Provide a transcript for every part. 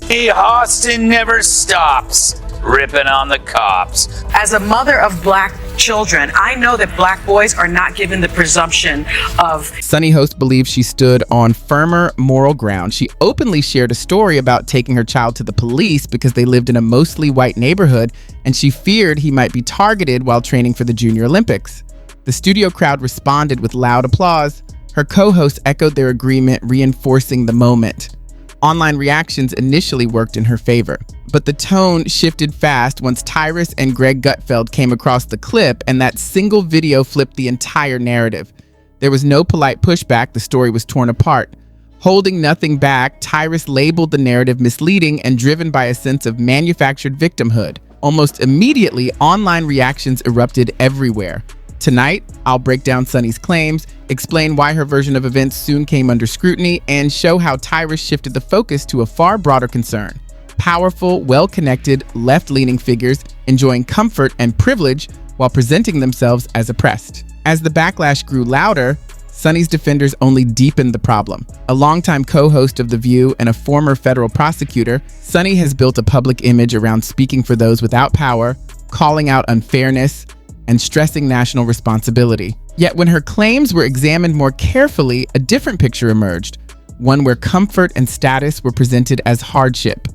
Hostin never stops ripping on the cops. As a mother of black children, I know that black boys are not given the presumption of... Sunny Host believes she stood on firmer moral ground. She openly shared a story about taking her child to the police because they lived in a mostly white neighborhood, and she feared he might be targeted while training for the Junior Olympics. The studio crowd responded with loud applause. Her co-hosts echoed their agreement, reinforcing the moment. Online reactions initially worked in her favor, but the tone shifted fast once Tyrus and Greg Gutfeld came across the clip, and that single video flipped the entire narrative. There was no polite pushback. The story was torn apart. Holding nothing back, Tyrus labeled the narrative misleading and driven by a sense of manufactured victimhood. Almost immediately, online reactions erupted everywhere. Tonight, I'll break down Sunny's claims, explain why her version of events soon came under scrutiny, and show how Tyrus shifted the focus to a far broader concern. Powerful, well-connected, left-leaning figures enjoying comfort and privilege while presenting themselves as oppressed. As the backlash grew louder, Sunny's defenders only deepened the problem. A longtime co-host of The View and a former federal prosecutor, Sunny has built a public image around speaking for those without power, calling out unfairness, and stressing national responsibility. Yet when her claims were examined more carefully, a different picture emerged, one where comfort and status were presented as hardship.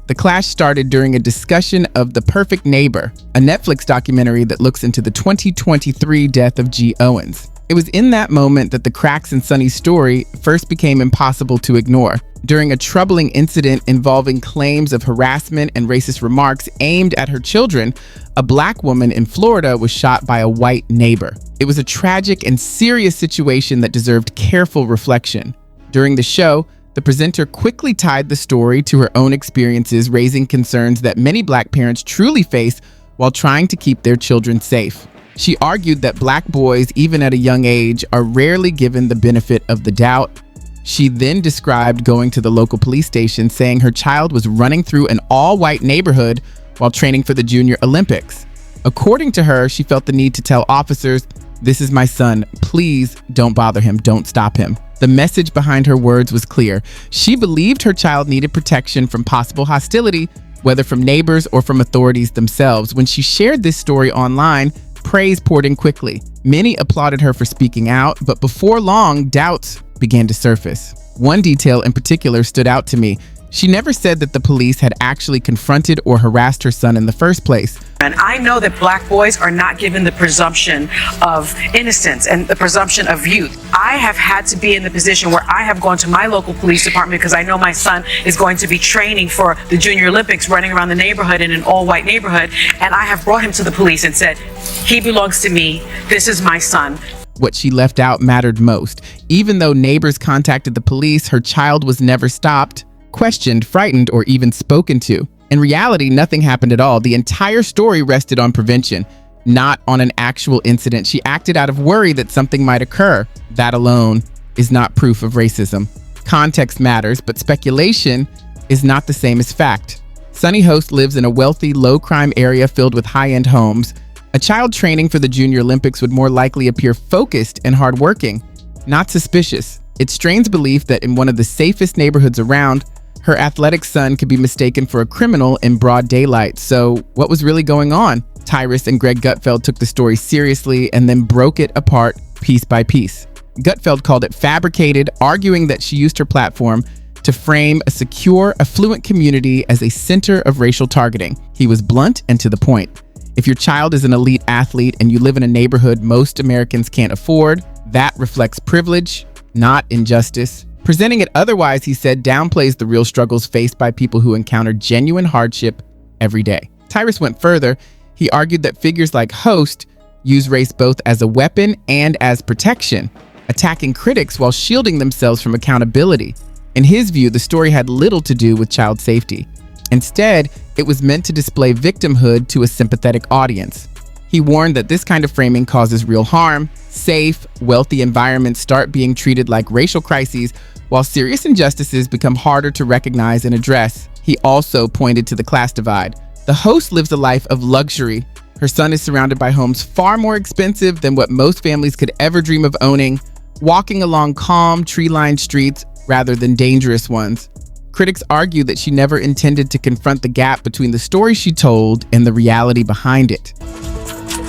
The clash started during a discussion of The Perfect Neighbor, a Netflix documentary that looks into the 2023 death of G. Owens. It was in that moment that the cracks in Sunny's story first became impossible to ignore. During a troubling incident involving claims of harassment and racist remarks aimed at her children, a black woman in Florida was shot by a white neighbor. It was a tragic and serious situation that deserved careful reflection. During the show, the presenter quickly tied the story to her own experiences, raising concerns that many black parents truly face while trying to keep their children safe. She argued that black boys, even at a young age, are rarely given the benefit of the doubt. She then described going to the local police station, saying her child was running through an all-white neighborhood while training for the Junior Olympics. According to her, she felt the need to tell officers, "This is my son. Please don't bother him. Don't stop him." The message behind her words was clear. She believed her child needed protection from possible hostility, whether from neighbors or from authorities themselves. When she shared this story online, praise poured in quickly. Many applauded her for speaking out, but before long, doubts began to surface. One detail in particular stood out to me. She never said that the police had actually confronted or harassed her son in the first place. And I know that black boys are not given the presumption of innocence and the presumption of youth. I have had to be in the position where I have gone to my local police department because I know my son is going to be training for the Junior Olympics, running around the neighborhood in an all-white neighborhood, and I have brought him to the police and said, "He belongs to me. This is my son." What she left out mattered most. Even though neighbors contacted the police, her child was never stopped, questioned, frightened, or even spoken to. In reality, nothing happened at all. The entire story rested on prevention, not on an actual incident. She acted out of worry that something might occur. That alone is not proof of racism. Context matters, but speculation is not the same as fact. Sunny Host lives in a wealthy, low-crime area filled with high-end homes. A child training for the Junior Olympics would more likely appear focused and hardworking, not suspicious. It strains belief that in one of the safest neighborhoods around, her athletic son could be mistaken for a criminal in broad daylight. So what was really going on? Tyrus and Greg Gutfeld took the story seriously and then broke it apart piece by piece. Gutfeld called it fabricated, arguing that she used her platform to frame a secure, affluent community as a center of racial targeting. He was blunt and to the point. If your child is an elite athlete and you live in a neighborhood most Americans can't afford, that reflects privilege, not injustice. Presenting it otherwise, he said, downplays the real struggles faced by people who encounter genuine hardship every day. Tyrus went further. He argued that figures like Host use race both as a weapon and as protection, attacking critics while shielding themselves from accountability. In his view, the story had little to do with child safety. Instead, it was meant to display victimhood to a sympathetic audience. He warned that this kind of framing causes real harm. Safe, wealthy environments start being treated like racial crises, while serious injustices become harder to recognize and address. He also pointed to the class divide. The host lives a life of luxury. Her son is surrounded by homes far more expensive than what most families could ever dream of owning, walking along calm, tree-lined streets rather than dangerous ones. Critics argue that she never intended to confront the gap between the story she told and the reality behind it.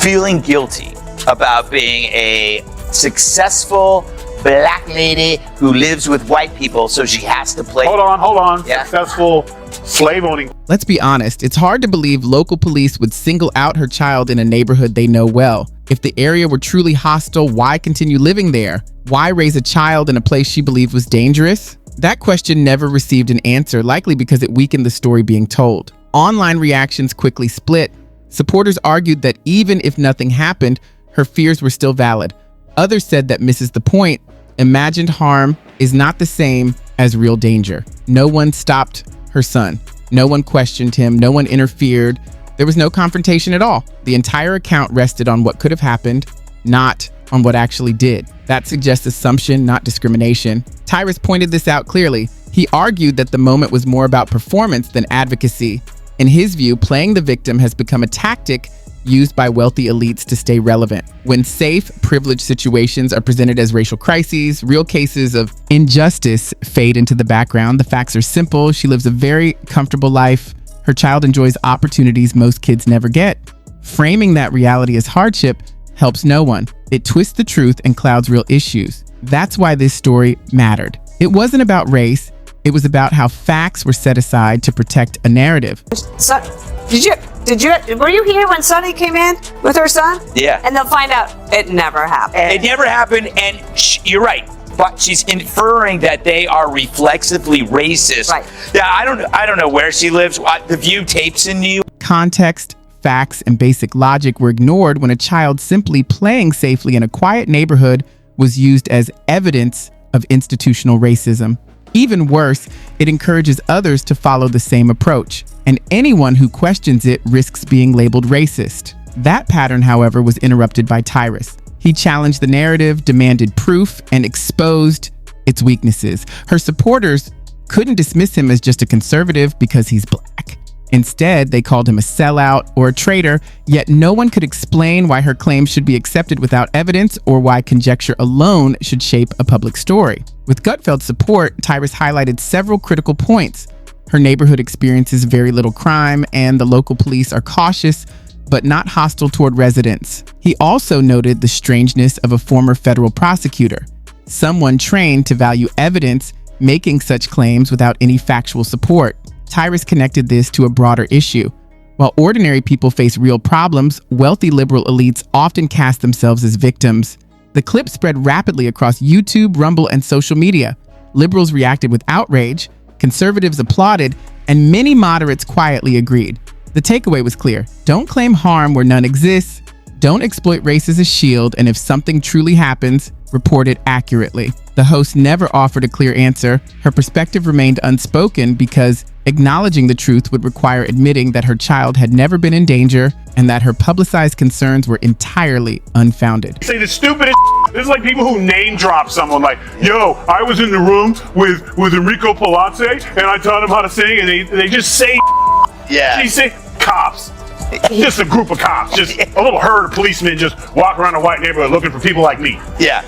Feeling guilty about being a successful black lady who lives with white people, so she has to play. Hold on. Yeah. Successful slave owning. Let's be honest, it's hard to believe local police would single out her child in a neighborhood they know well. If the area were truly hostile, why continue living there? Why raise a child in a place she believed was dangerous? That question never received an answer, likely because it weakened the story being told. Online reactions quickly split. Supporters argued that even if nothing happened, her fears were still valid. Others said that misses the point. Imagined harm is not the same as real danger. No one stopped her son. No one questioned him. No one interfered. There was no confrontation at all. The entire account rested on what could have happened, not on what actually did. That suggests assumption, not discrimination. Tyrus pointed this out clearly. He argued that the moment was more about performance than advocacy. In his view, playing the victim has become a tactic used by wealthy elites to stay relevant. When safe, privileged situations are presented as racial crises, real cases of injustice fade into the background. The facts are simple. She lives a very comfortable life. Her child enjoys opportunities most kids never get. Framing that reality as hardship helps no one. It twists the truth and clouds real issues. That's why this story mattered. It wasn't about race. It was about how facts were set aside to protect a narrative. So, were you here when Sunny came in with her son? Yeah. And they'll find out it never happened. It never happened, and you're right. But she's inferring that they are reflexively racist. Right. Yeah, I don't know where she lives. The View tapes in New York. Context, facts, and basic logic were ignored when a child simply playing safely in a quiet neighborhood was used as evidence of institutional racism. Even worse, it encourages others to follow the same approach, and anyone who questions it risks being labeled racist. That pattern, however, was interrupted by Tyrus. He challenged the narrative, demanded proof, and exposed its weaknesses. Her supporters couldn't dismiss him as just a conservative because he's black. Instead, they called him a sellout or a traitor, yet no one could explain why her claims should be accepted without evidence or why conjecture alone should shape a public story. With Gutfeld's support, Tyrus highlighted several critical points. Her neighborhood experiences very little crime, and the local police are cautious but not hostile toward residents. He also noted the strangeness of a former federal prosecutor, someone trained to value evidence, making such claims without any factual support. Tyrus connected this to a broader issue. While ordinary people face real problems, wealthy liberal elites often cast themselves as victims. The clip spread rapidly across YouTube, Rumble, and social media. Liberals reacted with outrage, conservatives applauded, and many moderates quietly agreed. The takeaway was clear. Don't claim harm where none exists. Don't exploit race as a shield, and if something truly happens, report it accurately. The host never offered a clear answer. Her perspective remained unspoken because acknowledging the truth would require admitting that her child had never been in danger and that her publicized concerns were entirely unfounded. Say the stupidest. This is like people who name drop someone like, yo, I was in the room with Enrico Palazzi and I taught him how to sing, and they just say, Yeah. they say cops. Just a group of cops, just a little herd of policemen just walk around a white neighborhood looking for people like me. Yeah.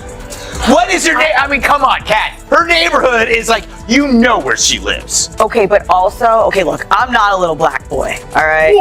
What is her name? I mean, come on, Kat. Her neighborhood is like, you know where she lives. Okay, but also, okay, look, I'm not a little black boy, all right?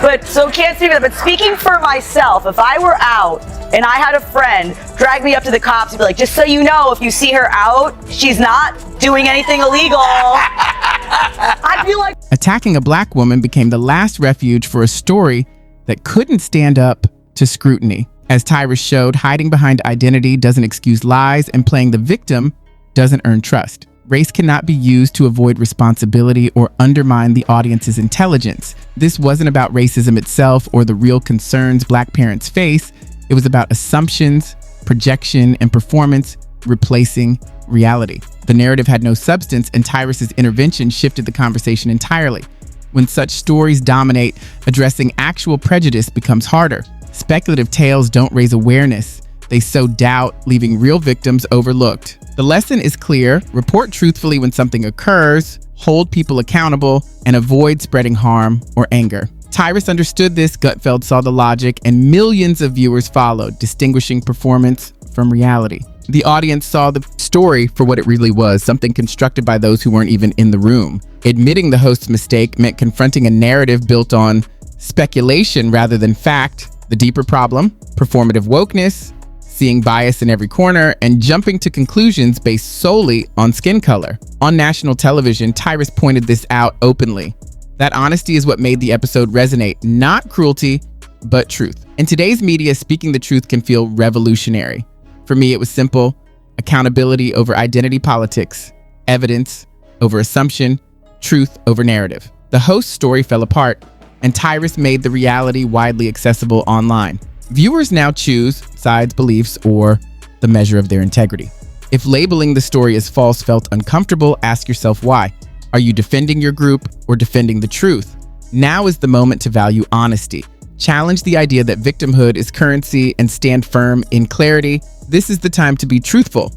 But so can't speak for that. But speaking for myself, if I were out and I had a friend drag me up to the cops and be like, just so you know, if you see her out, she's not doing anything illegal. I'd be like, Attacking a black woman became the last refuge for a story that couldn't stand up to scrutiny. As Tyrus showed, hiding behind identity doesn't excuse lies, and playing the victim doesn't earn trust. Race cannot be used to avoid responsibility or undermine the audience's intelligence. This wasn't about racism itself or the real concerns black parents face. It was about assumptions, projection, and performance replacing reality. The narrative had no substance, and Tyrus's intervention shifted the conversation entirely. When such stories dominate, addressing actual prejudice becomes harder. Speculative tales don't raise awareness. They sow doubt, leaving real victims overlooked. The lesson is clear: report truthfully when something occurs, hold people accountable, and avoid spreading harm or anger. Tyrus understood this, Gutfeld saw the logic, and millions of viewers followed, distinguishing performance from reality. The audience saw the story for what it really was, something constructed by those who weren't even in the room. Admitting the host's mistake meant confronting a narrative built on speculation rather than fact. The deeper problem, performative wokeness, seeing bias in every corner, and jumping to conclusions based solely on skin color. On national television, Tyrus pointed this out openly. That honesty is what made the episode resonate, not cruelty, but truth. In today's media, speaking the truth can feel revolutionary. For me, it was simple: accountability over identity politics, evidence over assumption, truth over narrative. The host's story fell apart, and Tyrus made the reality widely accessible online. Viewers now choose sides, beliefs, or the measure of their integrity. If labeling the story as false felt uncomfortable, ask yourself why. Are you defending your group or defending the truth? Now is the moment to value honesty. Challenge the idea that victimhood is currency and stand firm in clarity. This is the time to be truthful,